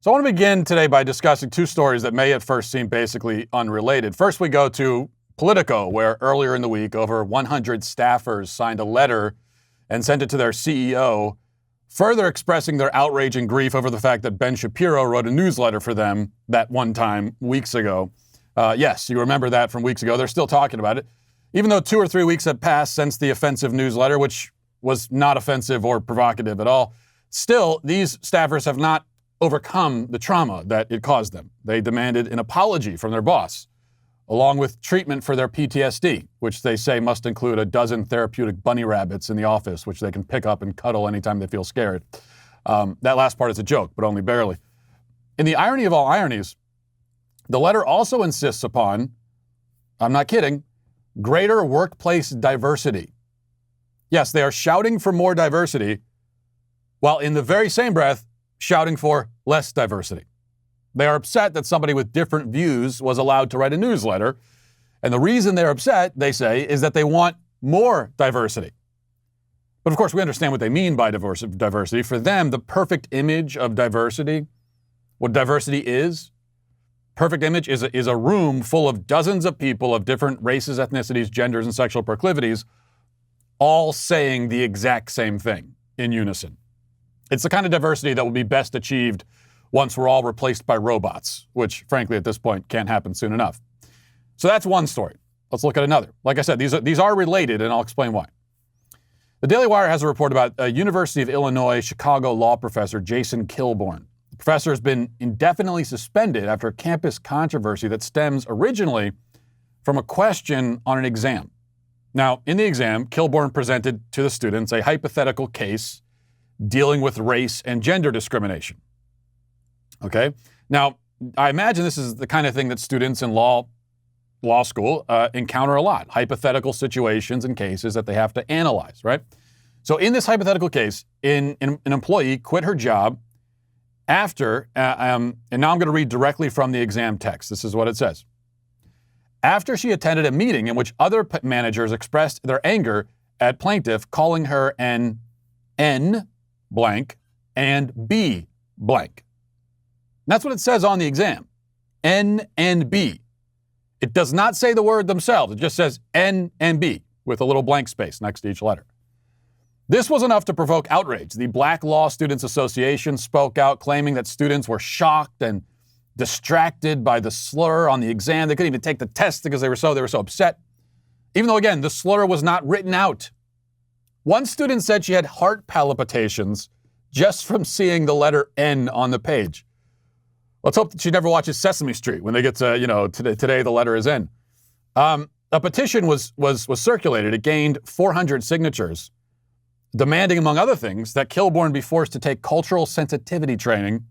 So I want to begin today by discussing two stories that may at first seem basically unrelated. First, we go to Politico, where earlier in the week, over 100 staffers signed a letter and sent it to their CEO, further expressing their outrage and grief over the fact that Ben Shapiro wrote a newsletter for them that one time weeks ago. Yes, you remember that from weeks ago. They're still talking about it. Even though 2 or 3 weeks have passed since the offensive newsletter, which was not offensive or provocative at all, still, these staffers have not overcome the trauma that it caused them. They demanded an apology from their boss, along with treatment for their PTSD, which they say must include a dozen therapeutic bunny rabbits in the office, which they can pick up and cuddle anytime they feel scared. That last part is a joke, but only barely. In the irony of all ironies, the letter also insists upon, I'm not kidding, greater workplace diversity. Yes, they are shouting for more diversity, while in the very same breath, shouting for less diversity. They are upset that somebody with different views was allowed to write a newsletter. And the reason they're upset, they say, is that they want more diversity. But of course, we understand what they mean by diversity. For them, the perfect image of diversity, what diversity is, perfect image is a room full of dozens of people of different races, ethnicities, genders, and sexual proclivities, all saying the exact same thing in unison. It's the kind of diversity that will be best achieved once we're all replaced by robots, which, frankly, at this point can't happen soon enough. So that's one story. Let's look at another. Like I said, these are related, and I'll explain why. The Daily Wire has a report about a University of Illinois Chicago law professor, Jason Kilborn. The professor has been indefinitely suspended after a campus controversy that stems originally from a question on an exam. Now, in the exam, Kilborn presented to the students a hypothetical case dealing with race and gender discrimination. Okay? Now, I imagine this is the kind of thing that students in law school encounter a lot. Hypothetical situations and cases that they have to analyze, right? So in this hypothetical case, an employee quit her job after, and now I'm going to read directly from the exam text. This is what it says. After she attended a meeting in which other managers expressed their anger at plaintiff, calling her an N blank and B blank. And that's what it says on the exam. N and B. It does not say the word themselves. It just says N and B with a little blank space next to each letter. This was enough to provoke outrage. The Black Law Students Association spoke out, claiming that students were shocked and distracted by the slur on the exam. They couldn't even take the test because they were so upset. Even though, again, the slur was not written out. One student said she had heart palpitations just from seeing the letter N on the page. Let's hope that she never watches Sesame Street when they get to, today the letter is N. A petition was circulated. It gained 400 signatures, demanding, among other things, that Kilborn be forced to take cultural sensitivity training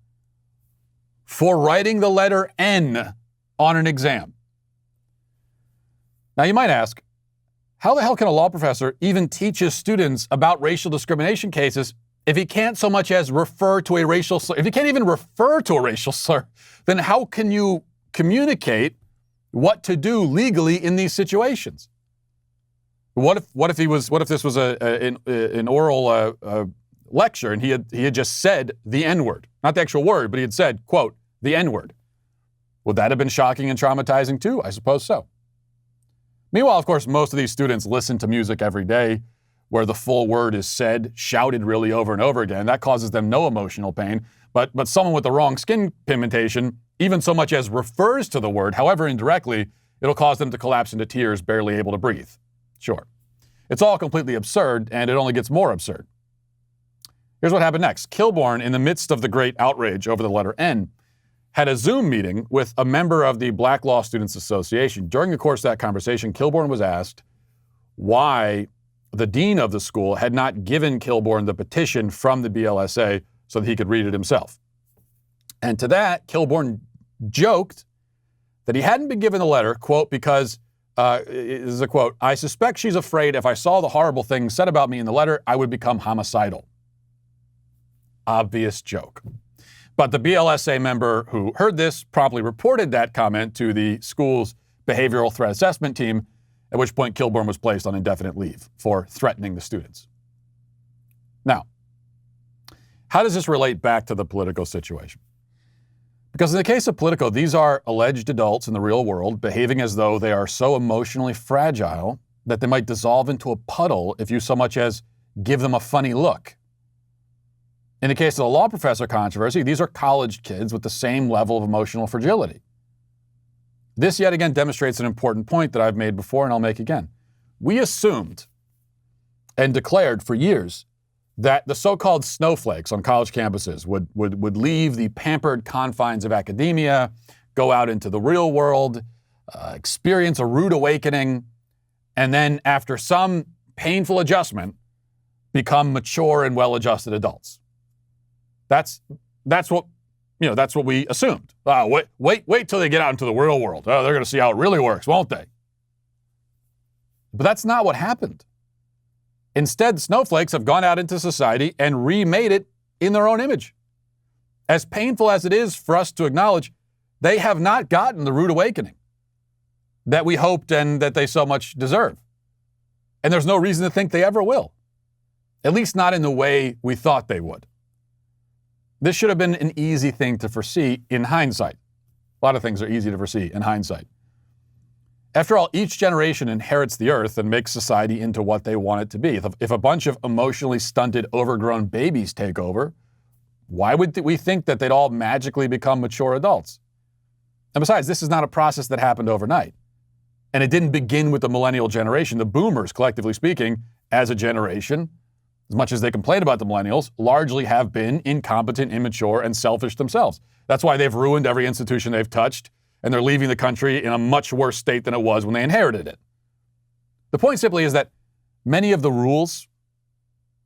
for writing the letter N on an exam. Now, you might ask, how the hell can a law professor even teach his students about racial discrimination cases if he can't so much as refer to a racial slur? If he can't even refer to a racial slur, then how can you communicate what to do legally in these situations? What if this was an oral lecture and he had just said the N-word, not the actual word, but he had said, quote, the N-word? Would that have been shocking and traumatizing too? I suppose so. Meanwhile, of course, most of these students listen to music every day where the full word is said, shouted really over and over again. That causes them no emotional pain. But someone with the wrong skin pigmentation, even so much as refers to the word, however indirectly, it'll cause them to collapse into tears, barely able to breathe. Sure. It's all completely absurd, and it only gets more absurd. Here's what happened next. Kilborn, in the midst of the great outrage over the letter N, had a Zoom meeting with a member of the Black Law Students Association. During the course of that conversation, Kilborn was asked why the dean of the school had not given Kilborn the petition from the BLSA so that he could read it himself. And to that, Kilborn joked that he hadn't been given the letter, quote, because, this is a quote, I suspect she's afraid if I saw the horrible things said about me in the letter, I would become homicidal. Obvious joke. But the BLSA member who heard this promptly reported that comment to the school's behavioral threat assessment team, at which point Kilborn was placed on indefinite leave for threatening the students. Now, how does this relate back to the Politico situation? Because in the case of Politico, these are alleged adults in the real world behaving as though they are so emotionally fragile that they might dissolve into a puddle if you so much as give them a funny look. In the case of the law professor controversy, these are college kids with the same level of emotional fragility. This yet again demonstrates an important point that I've made before and I'll make again. We assumed and declared for years that the so-called snowflakes on college campuses would leave the pampered confines of academia, go out into the real world, experience a rude awakening, and then after some painful adjustment, become mature and well-adjusted adults. That's what we assumed. Wait till they get out into the real world. Oh, they're going to see how it really works, won't they? But that's not what happened. Instead, snowflakes have gone out into society and remade it in their own image. As painful as it is for us to acknowledge, they have not gotten the rude awakening that we hoped and that they so much deserve. And there's no reason to think they ever will. At least not in the way we thought they would. This should have been an easy thing to foresee in hindsight. A lot of things are easy to foresee in hindsight. After all, each generation inherits the earth and makes society into what they want it to be. If a bunch of emotionally stunted, overgrown babies take over, why would we think that they'd all magically become mature adults? And besides, this is not a process that happened overnight. And it didn't begin with the millennial generation. The boomers, collectively speaking, as a generation, as much as they complain about the millennials, largely have been incompetent, immature, and selfish themselves. That's why they've ruined every institution they've touched, and they're leaving the country in a much worse state than it was when they inherited it. The point simply is that many of the rules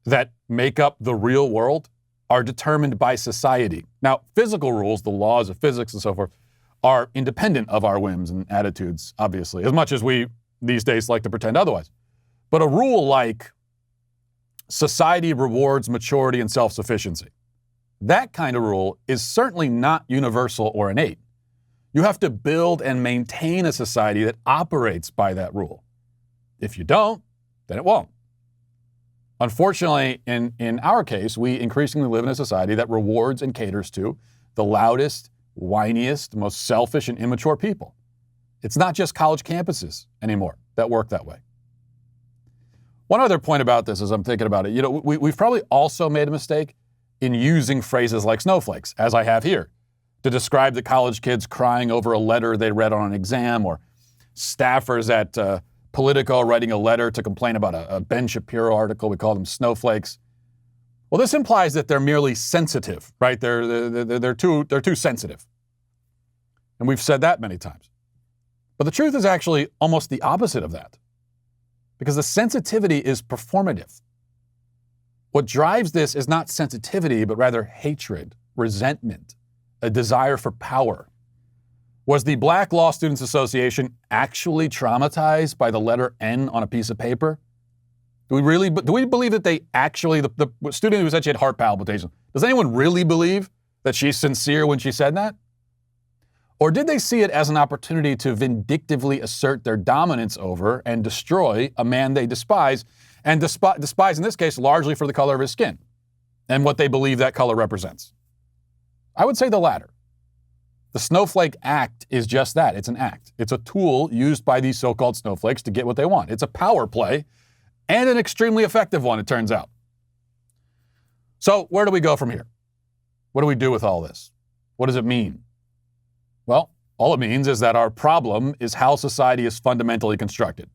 that make up the real world are determined by society. Now, physical rules, the laws of physics and so forth, are independent of our whims and attitudes, obviously, as much as we these days like to pretend otherwise. But a rule like society rewards maturity and self-sufficiency, that kind of rule is certainly not universal or innate. You have to build and maintain a society that operates by that rule. If you don't, then it won't. Unfortunately, in our case, we increasingly live in a society that rewards and caters to the loudest, whiniest, most selfish and immature people. It's not just college campuses anymore that work that way. One other point about this as I'm thinking about it, we've probably also made a mistake in using phrases like snowflakes, as I have here, to describe the college kids crying over a letter they read on an exam, or staffers at Politico writing a letter to complain about a Ben Shapiro article. We call them snowflakes. Well, this implies that they're merely sensitive, right? They're too sensitive. And we've said that many times. But the truth is actually almost the opposite of that. Because the sensitivity is performative. What drives this is not sensitivity, but rather hatred, resentment, a desire for power. Was the Black Law Students Association actually traumatized by the letter N on a piece of paper? Do we believe that they actually, the student who said she had heart palpitations, does anyone really believe that she's sincere when she said that? Or did they see it as an opportunity to vindictively assert their dominance over and destroy a man they despise, and despise in this case largely for the color of his skin and what they believe that color represents? I would say the latter. The Snowflake Act is just that. It's an act. It's a tool used by these so-called snowflakes to get what they want. It's a power play, and an extremely effective one, it turns out. So where do we go from here? What do we do with all this? What does it mean? Well, all it means is that our problem is how society is fundamentally constructed.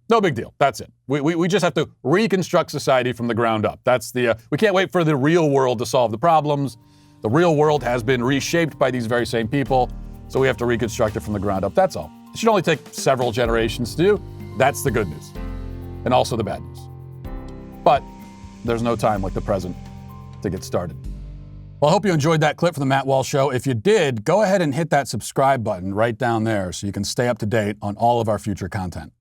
No big deal. That's it. We just have to reconstruct society from the ground up. We can't wait for the real world to solve the problems. The real world has been reshaped by these very same people, so we have to reconstruct it from the ground up. That's all. It should only take several generations to do. That's the good news. And also the bad news. But there's no time like the present to get started. Well, I hope you enjoyed that clip from the Matt Walsh Show. If you did, go ahead and hit that subscribe button right down there so you can stay up to date on all of our future content.